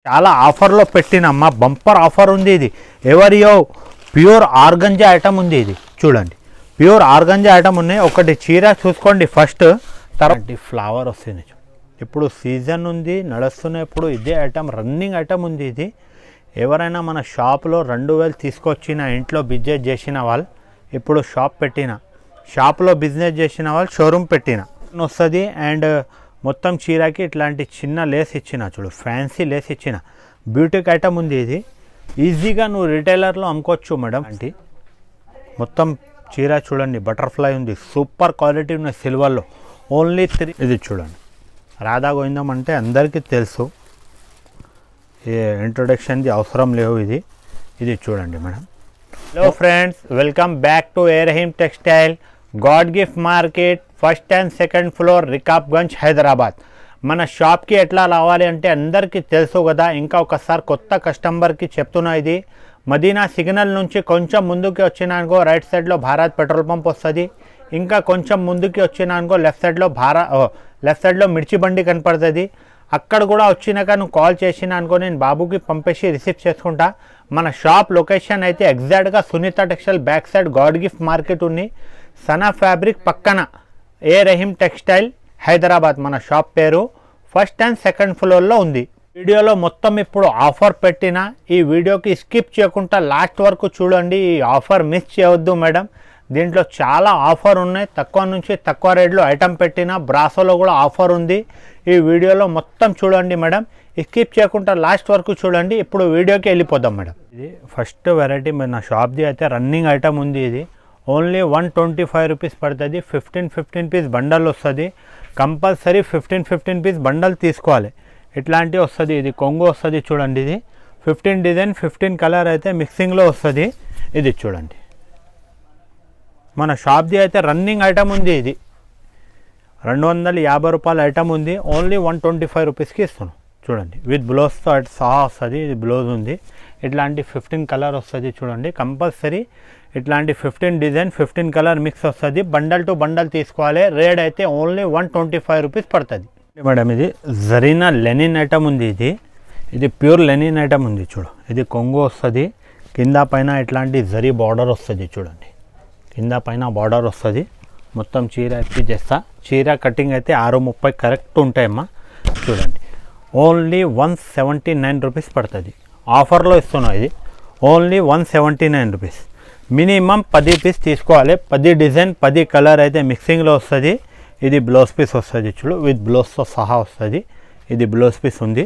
చాలా ఆఫర్లో పెట్టినమ్మా, bumper offer ఉంది ఇది. ఎవరియో ప్యూర్ ఆర్గంజా ఐటమ్ ఉంది ఇది. చూడండి, ప్యూర్ ఆర్గంజా ఐటమ్ ఉన్నాయి. ఒకటి చీర చూసుకోండి ఫస్ట్, తర్వాత ఫ్లవర్ వస్తుంది. ఇప్పుడు సీజన్ ఉంది, నడుస్తున్నప్పుడు ఇదే ఐటమ్ రన్నింగ్ ఐటమ్ ఉంది ఇది. ఎవరైనా మన షాప్లో 2000 తీసుకొచ్చిన ఇంట్లో బిజినెస్ చేసిన వాళ్ళు, ఇప్పుడు షాప్ పెట్టిన, షాప్లో బిజినెస్ చేసిన వాళ్ళు షోరూమ్ పెట్టిన వస్తుంది. అండ్ మొత్తం చీరకి ఇట్లాంటి చిన్న లేస్ ఇచ్చిన, చూడు ఫ్యాన్సీ లేస్ ఇచ్చిన బ్యూటిక్ ఐటమ్ ఉంది ఇది. ఈజీగా నువ్వు రిటైలర్లో అమ్ముకోవచ్చు మేడం. అంటే మొత్తం చీర చూడండి, బటర్ఫ్లై ఉంది, సూపర్ క్వాలిటీ ఉన్న సిల్వర్లో, ఓన్లీ 3. ఇది చూడండి, రాధా గోవిందం అంటే అందరికీ తెలుసు, ఇంట్రొడక్షన్ది అవసరం లేవు. ఇది చూడండి madam. Hello friends, welcome back to A Rahim textile, God gift market, first and second floor, Rikabganj, Hyderabad. మన షాప్కి ఎట్లా రావాలి అంటే అందరికీ తెలుసు కదా. ఇంకా ఒకసారి కొత్త కస్టమర్కి చెప్తున్నా, ఇది మదీనా సిగ్నల్ నుంచి కొంచెం ముందుకి వచ్చినానుకో రైట్ సైడ్లో భారత్ పెట్రోల్ పంప్ వస్తుంది. ఇంకా కొంచెం ముందుకి వచ్చినానుకో లెఫ్ట్ సైడ్లో మిర్చి బండి కనపడుతుంది. అక్కడ కూడా వచ్చినాక నువ్వు కాల్ చేసినా అనుకో, నేను బాబుకి పంపేసి రిసీవ్ చేసుకుంటా. మన షాప్ లొకేషన్ అయితే ఎగ్జాక్ట్గా Sunitha textile back side God gift market ఉంది, సనా ఫ్యాబ్రిక్ పక్కన ఏ రహీమ్ టెక్స్టైల్ హైదరాబాద్. మన షాప్ పేరు ఫస్ట్ అండ్ సెకండ్ ఫ్లోర్లో ఉంది. వీడియోలో మొత్తం ఇప్పుడు ఆఫర్ పెట్టిన, ఈ వీడియోకి స్కిప్ చేయకుండా లాస్ట్ వరకు చూడండి. ఈ ఆఫర్ మిస్ చేయవద్దు మేడం. దీంట్లో చాలా ఆఫర్ ఉన్నాయి, తక్కువ నుంచి తక్కువ రేట్లో ఐటమ్ పెట్టిన, బ్రాసోలో కూడా ఆఫర్ ఉంది. ఈ వీడియోలో మొత్తం చూడండి మేడం, స్కిప్ చేయకుండా లాస్ట్ వరకు చూడండి. ఇప్పుడు వీడియోకి వెళ్ళిపోదాం మేడం. ఇది ఫస్ట్ వెరైటీ మన షాప్ది అయితే రన్నింగ్ ఐటమ్ ఉంది. ఇది ఓన్లీ 125 రూపీస్ పడుతుంది. 15 పీస్ బండల్ వస్తుంది. కంపల్సరీ 15 పీస్ బండల్ తీసుకోవాలి. ఇట్లాంటివి వస్తుంది. ఇది కొంగు వస్తుంది చూడండి. ఇది 15 డిజైన్ 15 కలర్ అయితే మిక్సింగ్లో వస్తుంది. ఇది చూడండి, మన షాప్ది అయితే రన్నింగ్ ఐటమ్ ఉంది. ఇది 250 రూపాయల ఐటమ్ ఉంది. ఓన్లీ 125 రూపీస్కి ఇస్తున్నాం. చూడండి, విత్ బ్లౌజ్తో సహా వస్తుంది. ఇది బ్లౌజ్ ఉంది. ఇట్లాంటి 15 కలర్ వస్తుంది చూడండి. కంపల్సరీ ఇట్లాంటి 15 డిజైన్ 15 కలర్ మిక్స్ వస్తుంది. బండల్ టు బండల్ తీసుకోవాలి. రేట్ అయితే ఓన్లీ 125 రూపీస్ పడుతుంది మేడం. ఇది జరీనా లెనిన్ ఐటమ్ ఉంది. ఇది ప్యూర్ లెనిన్ ఐటమ్ ఉంది. చూడు, ఇది కొంగు వస్తుంది. కింద పైన ఇట్లాంటి జరీ బార్డర్ వస్తుంది. చూడండి, కింద పైన బార్డర్ వస్తుంది. మొత్తం చీర ఎప్పి చేస్తా. చీర కటింగ్ అయితే 6:30 కరెక్ట్ ఉంటాయమ్మా. చూడండి, ఓన్లీ 179 రూపీస్ పడుతుంది. ఆఫర్లో ఇస్తున్నాం. ఇది ఓన్లీ 179 రూపీస్. మినిమం 10 పీస్ తీసుకోవాలి. 10 డిజైన్ 10 కలర్ అయితే మిక్సింగ్లో వస్తుంది. ఇది బ్లౌజ్ పీస్ వస్తుంది. చూడు, విత్ బ్లౌజ్తో సహా వస్తుంది. ఇది బ్లౌజ్ పీస్ ఉంది.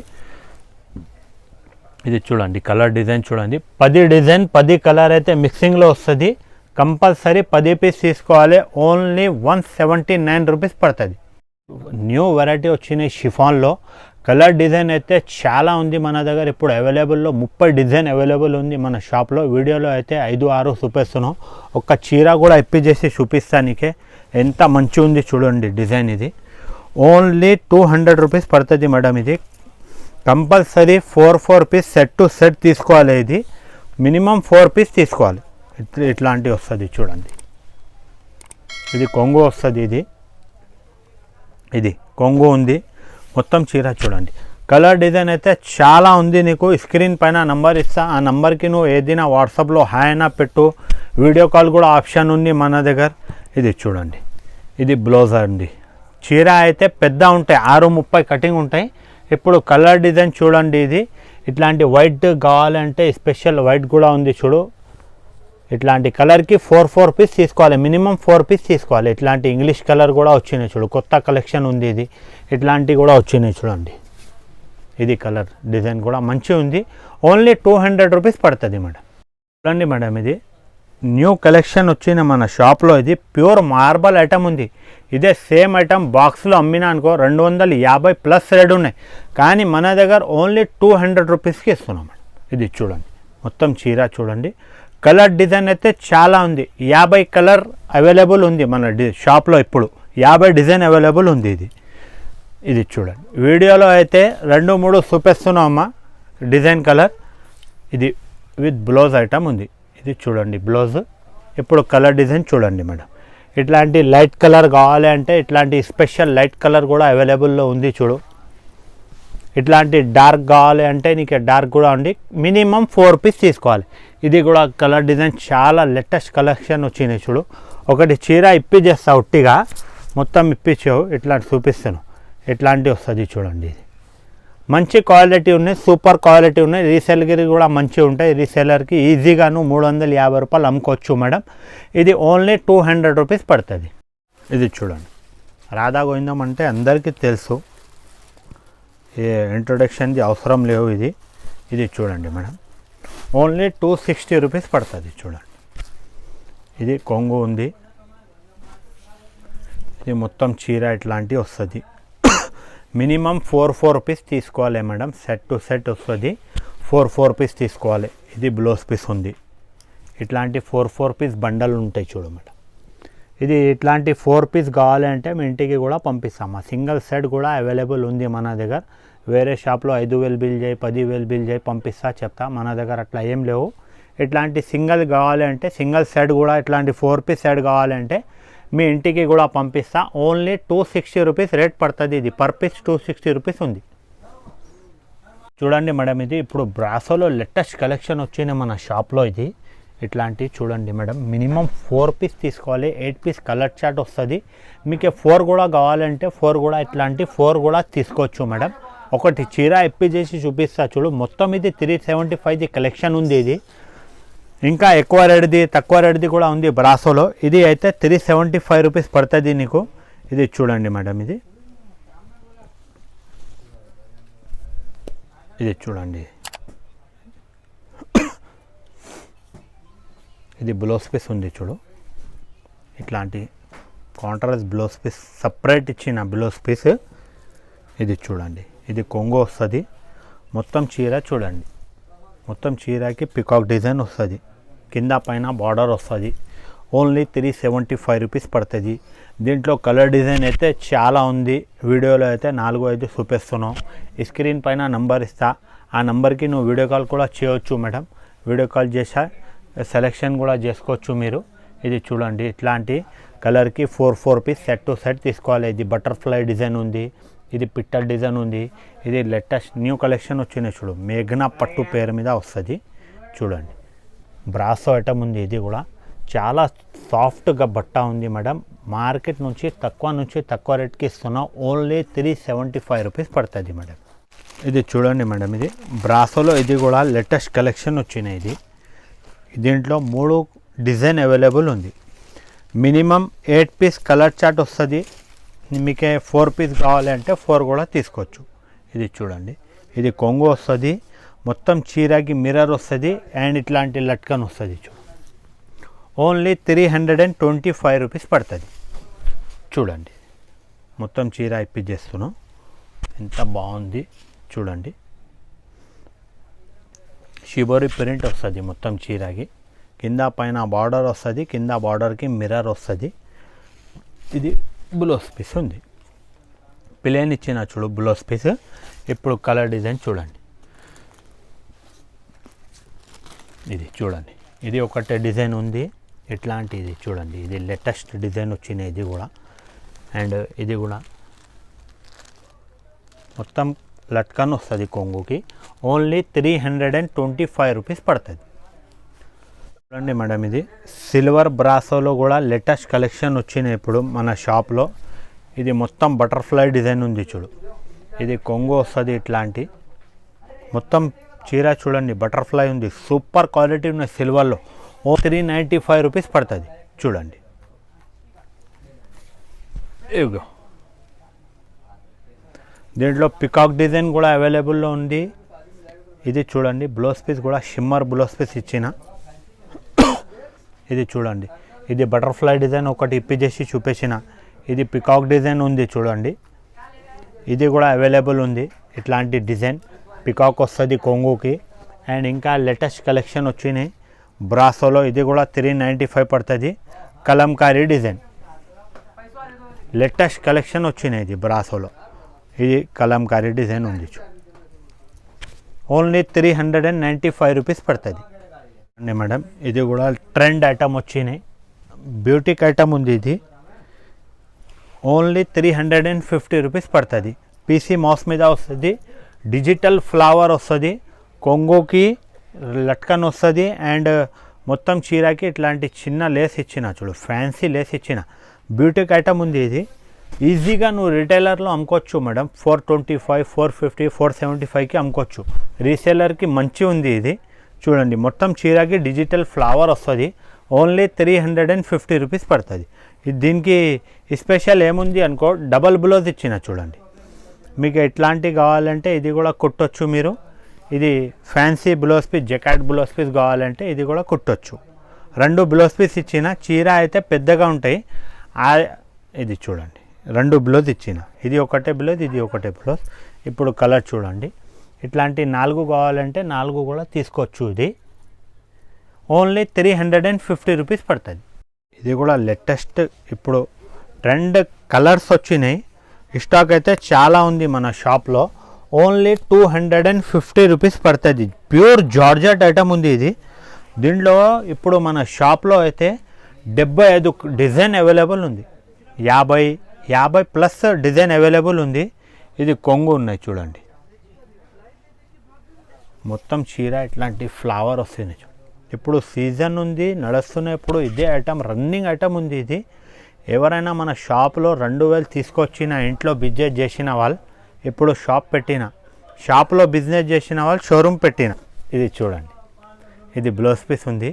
ఇది చూడండి, కలర్ డిజైన్ చూడండి. 10 డిజైన్ 10 కలర్ అయితే మిక్సింగ్లో వస్తుంది. కంపల్సరీ 10 పీస్ తీసుకోవాలి. ఓన్లీ 179 రూపీస్ పడుతుంది. న్యూ వెరైటీ వచ్చినాయి షిఫాన్లో. కలర్ డిజైన్ అయితే చాలా ఉంది మన దగ్గర. ఇప్పుడు అవైలబుల్లో 30 డిజైన్ అవైలబుల్ ఉంది మన షాప్లో. వీడియోలో అయితే 5-6 చూపిస్తున్నాం. ఒక చీర కూడా ఇప్పి చేసి చూపిస్తానికే. ఎంత మంచి ఉంది చూడండి డిజైన్. ఇది ఓన్లీ 200 రూపీస్ పడుతుంది మేడం. ఇది compulsory 4 piece set to set తీసుకోవాలి. ఇది మినిమం 4 పీస్ తీసుకోవాలి. ఇట్లాంటివి వస్తుంది చూడండి. ఇది కొంగు వస్తుంది. ఇది కొంగు ఉంది. మొత్తం చీర చూడండి. కలర్ డిజైన్ అయితే చాలా ఉంది. నీకు స్క్రీన్ పైన నంబర్ ఇస్తా. ఆ నంబర్కి నువ్వు ఏదైనా వాట్సాప్లో హాయ్ అయినా పెట్టు. వీడియో కాల్ కూడా ఆప్షన్ ఉంది మన దగ్గర. ఇది చూడండి, ఇది బ్లౌజ్ అండి. చీర అయితే పెద్ద ఉంటాయి, 6:30 కటింగ్ ఉంటాయి. ఇప్పుడు కలర్ డిజైన్ చూడండి. ఇది ఇట్లాంటి వైట్ కావాలంటే స్పెషల్ వైట్ కూడా ఉంది. చూడు, ఇట్లాంటి కలర్కి 4 పీస్ తీసుకోవాలి. మినిమం 4 పీస్ తీసుకోవాలి. ఇట్లాంటి ఇంగ్లీష్ కలర్ కూడా వచ్చినాయి. చూడు, కొత్త కలెక్షన్ ఉంది. ఇది ఇట్లాంటివి కూడా వచ్చినాయి చూడండి. ఇది కలర్ డిజైన్ కూడా మంచిగా ఉంది. ఓన్లీ 200 రూపీస్ పడుతుంది మేడం. చూడండి మేడం, ఇది న్యూ కలెక్షన్ వచ్చిన మన షాప్లో. ఇది ప్యూర్ మార్బల్ ఐటమ్ ఉంది. ఇదే సేమ్ ఐటమ్ బాక్స్లో అమ్మినా అనుకో 250 ప్లస్ రేట్ ఉన్నాయి. కానీ మన దగ్గర ఓన్లీ 200 రూపీస్కి ఇస్తున్నాం మేడం. ఇది చూడండి, మొత్తం చీర చూడండి. కలర్ డిజైన్ అయితే చాలా ఉంది. 50 కలర్ అవైలబుల్ ఉంది మన షాప్లో. ఇప్పుడు 50 డిజైన్ అవైలబుల్ ఉంది. ఇది చూడండి. వీడియోలో అయితే 2-3 చూపిస్తున్నాం అమ్మా డిజైన్ కలర్. ఇది విత్ బ్లౌజ్ ఐటమ్ ఉంది. ఇది చూడండి బ్లౌజ్. ఇప్పుడు కలర్ డిజైన్ చూడండి మేడం. ఇట్లాంటి లైట్ కలర్ కావాలి అంటే ఇట్లాంటి స్పెషల్ లైట్ కలర్ కూడా అవైలబుల్లో ఉంది. చూడు, ఇట్లాంటి డార్క్ కావాలి అంటే నీకు డార్క్ కూడా ఉంది, మినిమం 4 పీస్ తీసుకోవాలి. ఇది కూడా కలర్ డిజైన్ చాలా లేటెస్ట్ కలెక్షన్ వచ్చినాయి చూడు. ఒకటి చీర ఇప్పి చేస్తా ఉట్టిగా మొత్తం ఇప్పించావు, ఇట్లాంటి చూపిస్తాను. ఇట్లాంటివి వస్తుంది చూడండి. ఇది మంచి క్వాలిటీ ఉన్నాయి, సూపర్ క్వాలిటీ ఉన్నాయి. రీసేల్కి కూడా మంచిగా ఉంటాయి. రీసేలర్కి ఈజీగాను 350 రూపాయలు అమ్ముకోవచ్చు మేడం. ఇది ఓన్లీ 200 రూపీస్ పడుతుంది. ఇది చూడండి, రాధా గోవిందం అంటే అందరికీ తెలుసు, ఏ ఇంట్రొడక్షన్ది అవసరం లేవు. ఇది చూడండి మేడం, ఓన్లీ 260 రూపీస్ పడుతుంది. చూడండి, ఇది కొంగు ఉంది. ఇది మొత్తం చీర ఇట్లాంటివి వస్తుంది. మినిమం 4 రూపీస్ తీసుకోవాలి మేడం. సెట్ టు సెట్ వస్తుంది, 4 రూపీస్ తీసుకోవాలి. ఇది బ్లౌజ్ పీస్ ఉంది. ఇట్లాంటి 4 పీస్ బండలు ఉంటాయి చూడు మేడం. ఇది ఇట్లాంటి 4 పీస్ కావాలి అంటే మీ ఇంటికి కూడా పంపిస్తాము. సింగిల్ సెట్ కూడా అవైలబుల్ ఉంది మన దగ్గర. వేరే షాప్లో 5,000 బిల్ చేయి, 10,000 బిల్ చేయి పంపిస్తా చెప్తా. మన దగ్గర అట్లా ఏం లేవు. ఇట్లాంటి సింగిల్ కావాలి అంటే, సింగిల్ సెట్ కూడా ఇట్లాంటి 4 పీస్ సెట్ కావాలంటే మీ ఇంటికి కూడా పంపిస్తా. ఓన్లీ 260 రూపీస్ రేట్ పడుతుంది. ఇది పర్ పీస్ 260 రూపీస్ ఉంది. చూడండి మేడం, ఇది ఇప్పుడు బ్రాసోలో లేటెస్ట్ కలెక్షన్ వచ్చింది మన షాప్లో. ఇది ఇట్లాంటి చూడండి మేడం, మినిమం 4 పీస్ తీసుకోవాలి. 8 పీస్ కలర్ చార్ట్ వస్తుంది. మీకు 4 కూడా కావాలంటే 4 కూడా ఇట్లాంటి 4 కూడా తీసుకోవచ్చు మేడం. ఒకటి చీర ఎప్పి చేసి చూపిస్తా చూడు. మొత్తం ఇది 375ది కలెక్షన్ ఉంది. ఇది ఇంకా ఎక్కువ రేటుది తక్కువ రేటుది కూడా ఉంది బ్రాసోలో. ఇది అయితే 375 రూపీస్ పడుతుంది నీకు. ఇది చూడండి మేడం, ఇది చూడండి. ఇది బ్లౌజ్ పీస్ ఉంది చూడు. ఇట్లాంటి కాంట్రాస్ట్ బ్లౌజ్ పీస్ సపరేట్ ఇచ్చిన బ్లౌజ్ పీస్. ఇది చూడండి, ఇది కొంగు వస్తుంది. మొత్తం చీర చూడండి, మొత్తం చీరకి పికాక్ డిజైన్ వస్తుంది. కింద పైన బార్డర్ వస్తుంది. ఓన్లీ 375 రూపీస్ పడుతుంది. దీంట్లో కలర్ డిజైన్ అయితే చాలా ఉంది. వీడియోలో అయితే 4-5 చూపిస్తున్నాం. స్క్రీన్ పైన నంబర్ ఇస్తా. ఆ నెంబర్కి నువ్వు వీడియో కాల్ కూడా చేయవచ్చు మేడం. వీడియో కాల్ చేసా సెలెక్షన్ కూడా చేసుకోవచ్చు మీరు. ఇది చూడండి, ఇట్లాంటి కలర్కి 4 పీస్ సెట్ టు సెట్ తీసుకోవాలి. ఇది బటర్ఫ్లై డిజైన్ ఉంది, ఇది పిట్టల్ డిజైన్ ఉంది. ఇది లేటెస్ట్ న్యూ కలెక్షన్ వచ్చినాయి చూడు. మేఘనా పట్టు పేరు మీద వస్తుంది చూడండి. బ్రాసో ఐటమ్ ఉంది. ఇది కూడా చాలా సాఫ్ట్గా బట్ట ఉంది మేడం. మార్కెట్ నుంచి తక్కువ రేట్కి ఇస్తున్నాం. ఓన్లీ 375 రూపీస్ పడుతుంది మేడం. ఇది చూడండి మేడం, ఇది బ్రాసోలో ఇది కూడా లేటెస్ట్ కలెక్షన్ వచ్చినాయి. ఇది దీంట్లో 3 డిజైన్ అవైలబుల్ ఉంది. మినిమం 8 పీస్ కలర్ చార్ట్ వస్తుంది. మీకే 4 పీస్ కావాలి అంటే 4 కూడా తీసుకోవచ్చు. ఇది చూడండి, ఇది కొంగు వస్తుంది. మొత్తం చీరకి మిర్రర్ వస్తుంది అండ్ ఇట్లాంటి లట్కన్ వస్తుంది చూడు. ఓన్లీ 325 రూపీస్ పడుతుంది. చూడండి, మొత్తం చీర ఇప్పించేస్తున్నాం. ఎంత బాగుంది చూడండి. షిబోరి ప్రింట్ వస్తుంది మొత్తం చీరకి. కింద పైన బార్డర్ వస్తుంది, కింద బార్డర్కి మిర్రర్ వస్తుంది. ఇది బ్లౌజ్ పీస్ ఉంది. ప్లేన్ ఇచ్చిన చూడు బ్లౌజ్ పీస్. ఇప్పుడు కలర్ డిజైన్ చూడండి. ఇది చూడండి, ఇది ఒకటే డిజైన్ ఉంది. ఇట్లాంటి ఇది చూడండి, ఇది లేటెస్ట్ డిజైన్ వచ్చినాయి. ఇది కూడా అండ్ ఇది కూడా మొత్తం లట్కన్ వస్తుంది కొంగుకి. ఓన్లీ 325 రూపీస్ పడుతుంది. చూడండి మేడం, ఇది సిల్వర్ బ్రాసోలో కూడా లేటెస్ట్ కలెక్షన్ వచ్చినాయి ఇప్పుడు మన షాప్లో. ఇది మొత్తం బటర్ఫ్లై డిజైన్ ఉంది చూడు. ఇది కొంగు వస్తుంది ఇట్లాంటి. మొత్తం చీర చూడండి బటర్ఫ్లై ఉంది. సూపర్ క్వాలిటీ ఉన్న సిల్వర్లో 395 రూపీస్ పడుతుంది. చూడండి, ఇగో దీంట్లో పికాక్ డిజైన్ కూడా అవైలబుల్లో ఉంది. ఇది చూడండి, బ్లౌజ్ పీస్ కూడా షిమ్మర్ బ్లౌజ్ పీస్ ఇచ్చిన. ఇది చూడండి, ఇది బటర్ఫ్లై డిజైన్ ఒకటి ఇప్పి చేసి చూపించిన. ఇది పికాక్ డిజైన్ ఉంది చూడండి. ఇది కూడా అవైలబుల్ ఉంది. ఇట్లాంటి డిజైన్ పికాక్ వస్తుంది కొంగుకి. అండ్ ఇంకా లేటెస్ట్ కలెక్షన్ వచ్చినాయి బ్రాసోలో. ఇది కూడా 395 పడుతుంది. కలంకారీ డిజైన్ లేటెస్ట్ కలెక్షన్ వచ్చినాయి ఇది బ్రాసోలో. ఇది కలంకారీ డిజైన్ ఉంది. ఓన్లీ 395 రూపీస్ పడుతుంది అండి మేడం. ఇది కూడా ట్రెండ్ ఐటమ్ వచ్చినాయి, బ్యూటిక్ ఐటమ్ ఉంది. ఇది ఓన్లీ 350 రూపీస్ పడుతుంది. పీసీ మౌస్ మీద వస్తుంది. డిజిటల్ ఫ్లవర్ వస్తుంది, కొంగోకి లట్కన్ వస్తుంది అండ్ మొత్తం చీరకి ఇట్లాంటి చిన్న లేస్ ఇచ్చిన చూడు, ఫ్యాన్సీ లేస్ ఇచ్చిన బ్యూటిక్ ఐటమ్ ఉంది. ఇది ఈజీగా నువ్వు రిటైలర్లో అమ్ముకోవచ్చు మేడం. 425, 450, 475కి అమ్ముకోవచ్చు. రీసేలర్కి మంచి ఉంది ఇది. చూడండి మొత్తం చీరకి డిజిటల్ ఫ్లవర్ వస్తుంది. ఓన్లీ 350 రూపీస్ పడుతుంది. దీనికి స్పెషల్ ఏముంది అనుకో, డబల్ బ్లౌజ్ ఇచ్చిన చూడండి. మీకు ఎట్లాంటివి కావాలంటే ఇది కూడా కుట్టొచ్చు మీరు. ఇది fancy blouse piece, jacquard blouse piece కావాలంటే ఇది కూడా కుట్టొచ్చు. 2 బ్లౌజ్ పీస్ ఇచ్చిన. చీర అయితే పెద్దగా ఉంటాయి. ఇది చూడండి 2 బ్లౌజ్ ఇచ్చిన. ఇది ఒకటే బ్లౌజ్, ఇది ఒకటే బ్లౌజ్. ఇప్పుడు కలర్ చూడండి. ఇట్లాంటి 4 కావాలంటే 4 కూడా తీసుకోవచ్చు. ఇది ఓన్లీ 350 రూపీస్ పడుతుంది. ఇది కూడా లేటెస్ట్ ఇప్పుడు ట్రెండ్ కలర్స్ వచ్చినాయి. స్టాక్ అయితే చాలా ఉంది మన షాప్లో. ఓన్లీ 250 రూపీస్ పడుతుంది. ప్యూర్ జార్జెట్ ఐటమ్ ఉంది ఇది. దీంట్లో ఇప్పుడు మన షాప్లో అయితే 75 డిజైన్ అవైలబుల్ ఉంది. 50 ప్లస్ డిజైన్ అవైలబుల్ ఉంది. ఇది కొంగు ఉన్నాయి చూడండి. మొత్తం చీర ఇట్లాంటి ఫ్లవర్ వస్తుంది. ఇప్పుడు సీజన్ ఉంది, నడుస్తున్న ఇప్పుడు ఇదే ఐటమ్ రన్నింగ్ ఐటమ్ ఉంది. ఇది ఎవరైనా మన షాప్లో 2000 తీసుకొచ్చిన ఇంట్లో బిజినెస్ చేసిన వాళ్ళు, ఇప్పుడు షాప్ పెట్టిన, షాప్లో బిజినెస్ చేసిన వాళ్ళు షోరూమ్ పెట్టిన. ఇది చూడండి, ఇది బ్లౌజ్ పీస్ ఉంది.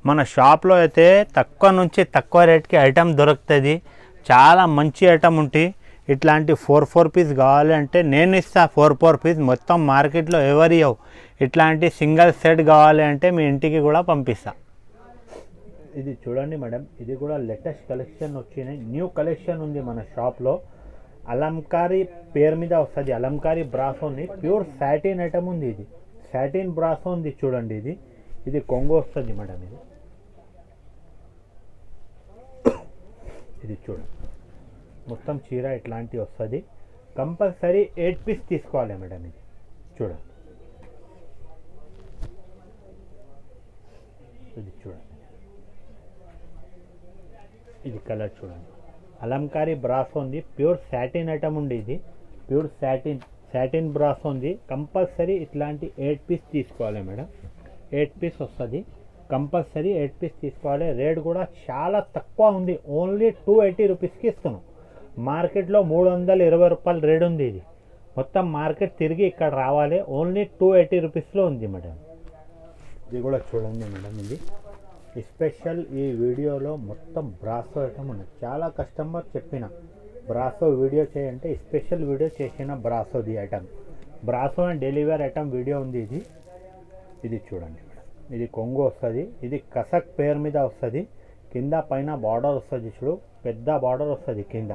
మన షాప్లో అయితే తక్కువ నుంచి తక్కువ రేట్కి ఐటమ్ దొరుకుతుంది. చాలా మంచి ఐటమ్ ఉంటాయి. ఇట్లాంటి 4 పీస్ కావాలి అంటే నేను ఇస్తా. 4 పీస్ మొత్తం మార్కెట్లో ఎవరి ఇవ్వవు. ఇట్లాంటి సింగిల్ సెట్ కావాలి అంటే మీ ఇంటికి కూడా పంపిస్తా. ఇది చూడండి మేడం, ఇది కూడా లేటెస్ట్ కలెక్షన్ వచ్చినాయి. న్యూ కలెక్షన్ ఉంది మన షాప్లో. అలంకారీ పేరు మీద వస్తుంది. అలంకారీ బ్రాసో ఉంది. ప్యూర్ సాటిన్ ఐటమ్ ఉంది. ఇది సాటిన్ బ్రాసో ఉంది చూడండి. ఇది కొంగు వస్తుంది మేడం. ఇది చూడండి మొత్తం చీర ఇట్లాంటివి వస్తుంది. కంపల్సరీ 8 పీస్ తీసుకోవాలి మేడం. ఇది చూడండి, ఇది చూడండి, ఇది కలర్ చూడండి. అలంకారీ బ్రాసో ఉంది. ప్యూర్ సాటిన్ ఐటమ్ ఉంది. ఇది ప్యూర్ సాటిన్ బ్రాసో ఉంది. కంపల్సరీ ఇట్లాంటి 8 పీస్ తీసుకోవాలి మేడం. 8 పీస్ వస్తుంది. కంపల్సరీ 8 పీస్ తీసుకోవాలి. రేట్ కూడా చాలా తక్కువ ఉంది. ఓన్లీ 280 రూపీస్కి ఇస్తున్నాం. మార్కెట్లో 320 రూపాయలు రేట్ ఉంది. ఇది మొత్తం మార్కెట్ తిరిగి ఇక్కడ రావాలి. ఓన్లీ 280 రూపీస్లో ఉంది మేడం. ఇది కూడా చూడండి మేడం. ఇది స్పెషల్. ఈ వీడియోలో మొత్తం బ్రాసో ఐటమ్ ఉన్నాయి. చాలా కస్టమర్ చెప్పిన బ్రాసో వీడియో చేయంటే స్పెషల్ వీడియో చేసిన బ్రాసోది ఐటమ్. బ్రాసో అండ్ డెలివరీ ఐటమ్ వీడియో ఉంది. ఇది చూడండి మేడం. ఇది కొంగు వస్తుంది. ఇది కసక్ పేరు మీద వస్తుంది. కింద పైన బార్డర్ వస్తుంది చూడు, పెద్ద బార్డర్ వస్తుంది కింద.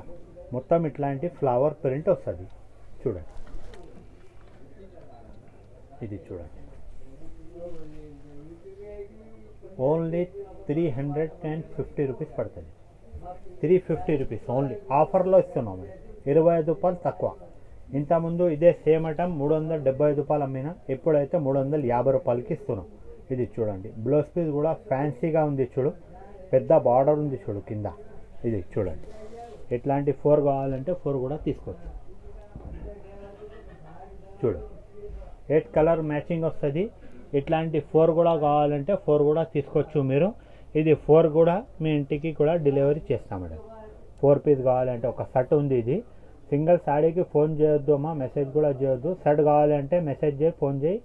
మొత్తం ఇట్లాంటి ఫ్లవర్ ప్రింట్ వస్తుంది చూడండి. ఇది చూడండి. ఓన్లీ 350 రూపీస్ పడుతుంది. 350 రూపీస్ ఓన్లీ. ఆఫర్లో ఇస్తున్నాం. 25 రూపాయలు తక్కువ. ఇంతకుముందు ఇదే సేమ్ ఐటమ్ 375 రూపాయలు అమ్మినా, ఇప్పుడైతే 350 రూపాయలకి ఇస్తున్నాం. ఇది చూడండి. బ్లౌజ్ పీస్ కూడా ఫ్యాన్సీగా ఉంది చూడు, పెద్ద బార్డర్ ఉంది చూడు కింద. ఇది చూడండి. ఇట్లాంటి 4 కావాలంటే 4 కూడా తీసుకోవచ్చు. చూడు 8 కలర్ మ్యాచింగ్ వస్తుంది. ఇట్లాంటి 4 కూడా కావాలంటే 4 కూడా తీసుకోవచ్చు మీరు. ఇది 4 కూడా మీ ఇంటికి కూడా డెలివరీ చేస్తాం మేడం. 4 పీస్ కావాలంటే ఒక సెట్ ఉంది. ఇది సింగిల్ సాడీకి ఫోన్ చేయొద్దు అమ్మా, మెసేజ్ కూడా చేయొద్దు. సెట్ కావాలంటే మెసేజ్ చేయి, ఫోన్ చేయి,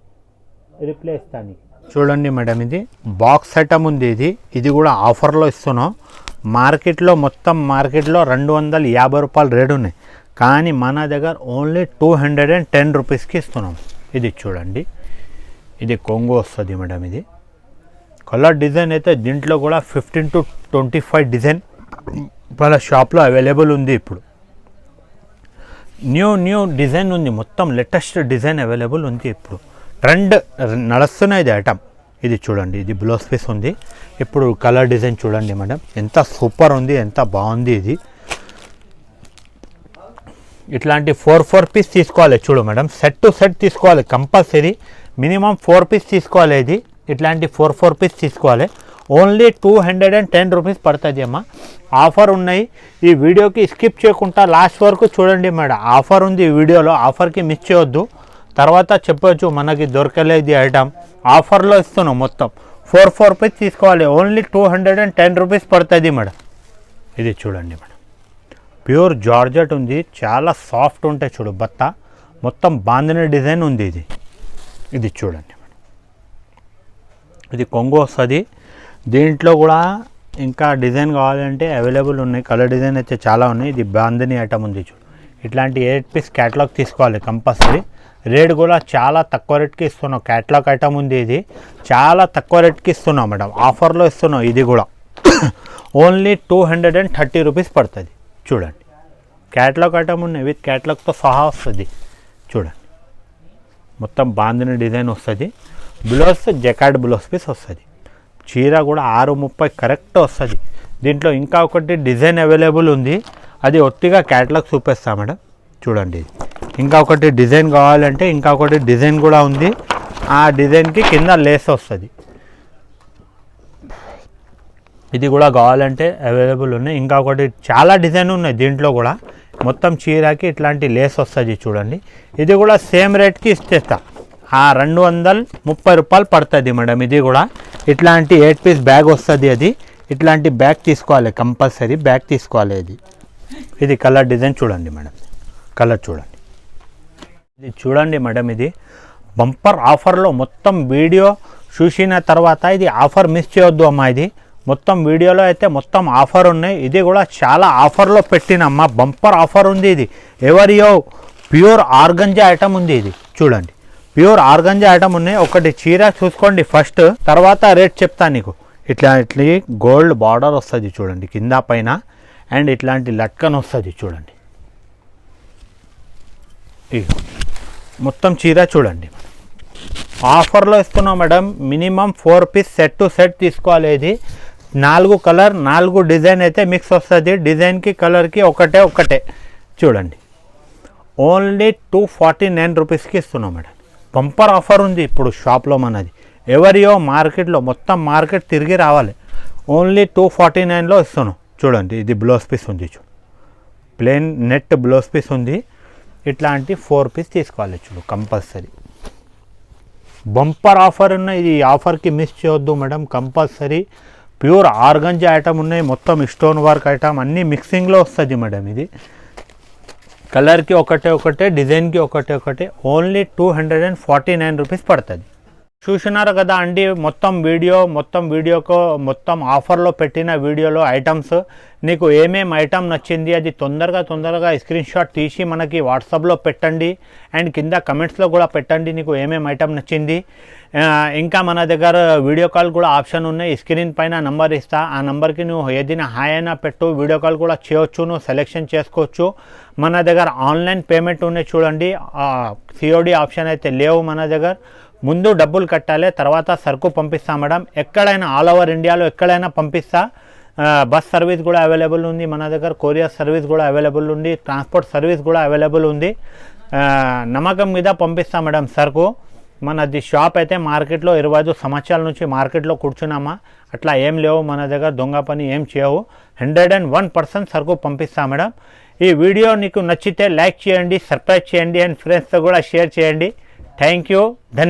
రిప్లై ఇస్తాను. చూడండి మేడం, ఇది బాక్స్ ఐటమ్ ఉంది. ఇది కూడా ఆఫర్లో ఇస్తున్నాం. మార్కెట్లో మొత్తం మార్కెట్లో 250 రూపాయలు రేట్ ఉన్నాయి. కానీ మన దగ్గర ఓన్లీ 210 రూపీస్కి ఇస్తున్నాం. ఇది చూడండి. ఇది కొంగు వస్తుంది మేడం. ఇది కలర్ డిజైన్ అయితే దీంట్లో కూడా 15 to 25 డిజైన్ వాళ్ళ షాప్లో అవైలబుల్ ఉంది. ఇప్పుడు న్యూ డిజైన్ ఉంది. మొత్తం లేటెస్ట్ డిజైన్ అవైలబుల్ ఉంది. ఇప్పుడు ట్రెండ్ నడుస్తున్నది ఐటమ్. ఇది చూడండి. ఇది బ్లౌజ్ పీస్ ఉంది. ఇప్పుడు కలర్ డిజైన్ చూడండి మేడం, ఎంత సూపర్ ఉంది, ఎంత బాగుంది. ఇది ఇట్లాంటి 4 పీస్ తీసుకోవాలి. చూడు మేడం, సెట్ టు సెట్ తీసుకోవాలి. కంపల్సరీ మినిమం 4 పీస్ తీసుకోవాలి. ఇది ఇట్లాంటి 4 పీస్ తీసుకోవాలి. ఓన్లీ 210 రూపీస్ పడుతుంది అమ్మా. ఆఫర్ ఉన్నాయి. ఈ వీడియోకి స్కిప్ చేయకుండా లాస్ట్ వరకు చూడండి మేడం. ఆఫర్ ఉంది ఈ వీడియోలో. ఆఫర్కి మిస్ చేయొద్దు. తర్వాత చెప్పొచ్చు మనకి దొరకలేదు ఐటమ్, ఆఫర్లో ఇస్తున్నాం. మొత్తం 4 రూపీస్ తీసుకోవాలి, ఓన్లీ 210 రూపీస్ పడుతుంది మేడం. ఇది చూడండి మేడం, ప్యూర్ జార్జెట్ ఉంది, చాలా సాఫ్ట్ ఉంటాయి చూడు బత్త, మొత్తం బాందిని డిజైన్ ఉంది. ఇది చూడండి మేడం, ఇది కొంగు వస్తుంది. దీంట్లో కూడా ఇంకా డిజైన్ కావాలంటే అవైలబుల్ ఉన్నాయి, కలర్ డిజైన్ అయితే చాలా ఉన్నాయి. ఇది బాందిని ఐటమ్ ఉంది చూడు, ఇట్లాంటి 8 పీస్ క్యాటలాగ్ తీసుకోవాలి కంపల్సరీ. రేట్ కూడా చాలా తక్కువ రేట్కి ఇస్తున్నాం, క్యాటలాగ్ ఐటమ్ ఉంది, ఇది చాలా తక్కువ రేట్కి ఇస్తున్నాం మేడం, ఆఫర్లో ఇస్తున్నాం. ఇది కూడా ఓన్లీ 230 రూపీస్ పడుతుంది. చూడండి, క్యాటలాగ్ ఐటమ్ ఉన్నాయి, విత్ క్యాటలాగ్తో సహా వస్తుంది. చూడండి, మొత్తం బాందిని డిజైన్ వస్తుంది, బ్లౌజ్ జకార్డ్ బ్లౌజ్ పీస్ వస్తుంది. చీర కూడా 630 కరెక్ట్ వస్తుంది. దీంట్లో ఇంకా ఒకటి డిజైన్ అవైలబుల్ ఉంది, అది ఒట్టిగా క్యాటలాగ్ చూపిస్తాం మేడం. చూడండి, ఇంకా ఒకటి డిజైన్ కావాలంటే ఇంకా ఒకటి డిజైన్ కూడా ఉంది, ఆ డిజైన్కి కింద లేస్ వస్తుంది. ఇది కూడా కావాలంటే అవైలబుల్ ఉన్నాయి. ఇంకా ఒకటి చాలా డిజైన్ ఉన్నాయి దీంట్లో కూడా, మొత్తం చీరకి ఇట్లాంటి లేస్ వస్తుంది. చూడండి, ఇది కూడా సేమ్ రేట్కి ఇచ్చేస్తా, 230 రూపాయలు పడుతుంది మేడం. ఇది కూడా ఇట్లాంటి 8 పీస్ బ్యాగ్ వస్తుంది, అది ఇట్లాంటి బ్యాగ్ తీసుకోవాలి కంపల్సరీ, బ్యాగ్ తీసుకోవాలి. ఇది కలర్ డిజైన్ చూడండి మేడం, కలర్ చూడండి. ఇది చూడండి మేడం, ఇది బంపర్ ఆఫర్లో మొత్తం వీడియో చూసిన తర్వాత ఇది ఆఫర్ మిస్ చేయొద్దు అమ్మా. ఇది మొత్తం వీడియోలో అయితే మొత్తం ఆఫర్ ఉన్నాయి, ఇది కూడా చాలా ఆఫర్లో పెట్టినమ్మా, బంపర్ ఆఫర్ ఉంది. ఇది ఎవరియో ప్యూర్ ఆర్గంజా ఐటమ్ ఉంది. ఇది చూడండి, ప్యూర్ ఆర్గంజా ఐటమ్ ఉన్నాయి. ఒకటి చీర చూసుకోండి ఫస్ట్, తర్వాత రేట్ చెప్తాను నీకు. ఇట్లా గోల్డ్ బార్డర్ వస్తుంది చూడండి కింద పైన, అండ్ ఇట్లాంటి లట్కన్ వస్తుంది చూడండి. మొత్తం చీర చూడండి, ఆఫర్లో ఇస్తున్నాం madam. Minimum 4 piece set to set తీసుకోవాలి. ఇది 4 కలర్ 4 డిజైన్ అయితే మిక్స్ వస్తుంది, డిజైన్కి కలర్కి ఒకటే. చూడండి, ఓన్లీ 249 రూపీస్కి ఇస్తున్నాం మేడం. బంపర్ ఆఫర్ ఉంది ఇప్పుడు షాప్లో మనది, ఎవరియో మార్కెట్లో మొత్తం మార్కెట్ తిరిగి రావాలి. ఓన్లీ 249లో ఇస్తున్నాం. చూడండి, ఇది బ్లౌజ్ పీస్ ఉంది చూడు, ప్లెయిన్ నెట్ బ్లౌజ్ పీస్ ఉంది. ఇట్లాంటి 4 పీస్ తీసుకోవాలి చూడు కంపల్సరీ. బంపర్ ఆఫర్ ఉన్నాయి, ఇది ఆఫర్కి మిస్ చేయొద్దు madam compulsory. Pure organza item ఉన్నాయి, మొత్తం స్టోన్ వర్క్ ఐటమ్ అన్నీ మిక్సింగ్లో వస్తుంది మేడం. ఇది కలర్కి ఒకటే, డిజైన్కి ఒకటే, ఓన్లీ 249 రూపీస్ పడుతుంది. చూసినారు కదా అండి, మొత్తం ఆఫర్లో పెట్టిన వీడియోలో ఐటమ్స్. నీకు ఏమేమి ఐటమ్ నచ్చింది అది తొందరగా స్క్రీన్ షాట్ తీసి మనకి వాట్సాప్లో పెట్టండి, అండ్ కింద కమెంట్స్లో కూడా పెట్టండి నీకు ఏమేమి ఐటమ్ నచ్చింది. ఇంకా మన దగ్గర వీడియో కాల్ కూడా ఆప్షన్ ఉన్నాయి, స్క్రీన్ పైన నంబర్ ఇస్తా, ఆ నెంబర్కి నువ్వు ఏదైనా హాయ్ అయినా పెట్టు, వీడియో కాల్ కూడా చేయొచ్చు, నువ్వు సెలెక్షన్ చేసుకోవచ్చు. మన దగ్గర ఆన్లైన్ పేమెంట్ ఉన్నాయి చూడండి, సిఓడి ఆప్షన్ అయితే లేవు మన దగ్గర. ముందు డబ్బులు కట్టాలి, తర్వాత సరుకు పంపిస్తా మేడం. ఎక్కడైనా ఆల్ ఓవర్ ఇండియాలో ఎక్కడైనా పంపిస్తా. బస్ సర్వీస్ కూడా అవైలబుల్ ఉంది మన దగ్గర, కొరియర్ సర్వీస్ కూడా అవైలబుల్ ఉంది, ట్రాన్స్పోర్ట్ సర్వీస్ కూడా అవైలబుల్ ఉంది. నమ్మకం మీద పంపిస్తా మేడం సరుకు. మనది షాప్ అయితే మార్కెట్లో 25 సంవత్సరాల నుంచి మార్కెట్లో కూర్చున్నామా, అట్లా ఏం లేవు మన దగ్గర, దొంగ పని ఏం చేయవు. 101% సరుకు పంపిస్తా మేడం. ఈ వీడియో నీకు నచ్చితే లైక్ చేయండి, సబ్స్క్రైబ్ చేయండి, అండ్ ఫ్రెండ్స్తో కూడా షేర్ చేయండి. థ్యాంక్ యూ, ధన్యవాదాలు.